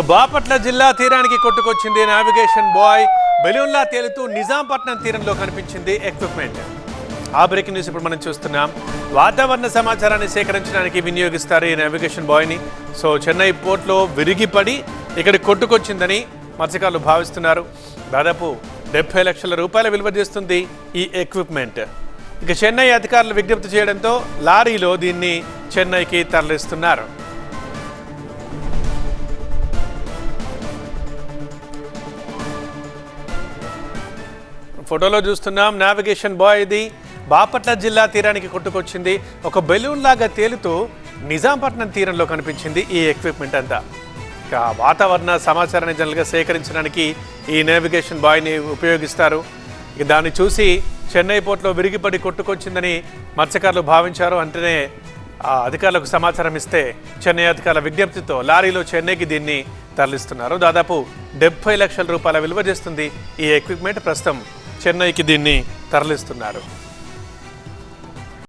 బాపట్ల జిల్లా తీరానికి కొట్టుకొచ్చింది navigation bye. బెలూన్లా తేలుతూ నిజాంపట్నం తీరంలో కనిపించింది ఎక్విప్మెంట్. ఆ బ్రేకింగ్ న్యూస్ ఇప్పుడు మనం చూస్తున్నాం. వాతావరణ సమాచారాన్ని సేకరించడానికి వినియోగిస్తారు ఈ నావిగేషన్ బాయ్ని. సో చెన్నై పోర్ట్లో విరిగిపడి ఇక్కడ కొట్టుకొచ్చిందని మత్స్యకారులు భావిస్తున్నారు. దాదాపు 70 లక్షల రూపాయల విలువ చేస్తుంది ఈ ఎక్విప్మెంట్. ఇక చెన్నై అధికారులు విజ్ఞప్తి చేయడంతో లారీలో దీన్ని చెన్నైకి తరలిస్తున్నారు. ఫోటోలో చూస్తున్నాం నావిగేషన్ బాయ్. ఇది బాపట్ల జిల్లా తీరానికి కొట్టుకొచ్చింది. ఒక బెలూన్ లాగా తేలుతూ నిజాంపట్నం తీరంలో కనిపించింది ఈ ఎక్విప్మెంట్ అంతా. ఇక వాతావరణ సమాచారాన్ని జనరల్గా సేకరించడానికి ఈ నావిగేషన్ బాయ్ని ఉపయోగిస్తారు. ఇక దాన్ని చూసి చెన్నై పోర్ట్లో విరిగిపడి కొట్టుకొచ్చిందని మత్స్యకారులు భావించారు. అంటేనే అధికారులకు సమాచారం ఇస్తే చెన్నై అధికారుల విజ్ఞప్తితో లారీలో చెన్నైకి దీన్ని తరలిస్తున్నారు. దాదాపు 70 లక్షల రూపాయల విలువ చేస్తుంది ఈ ఎక్విప్మెంట్. ప్రస్తుతం చెన్నైకి దీన్ని తరలిస్తున్నారు.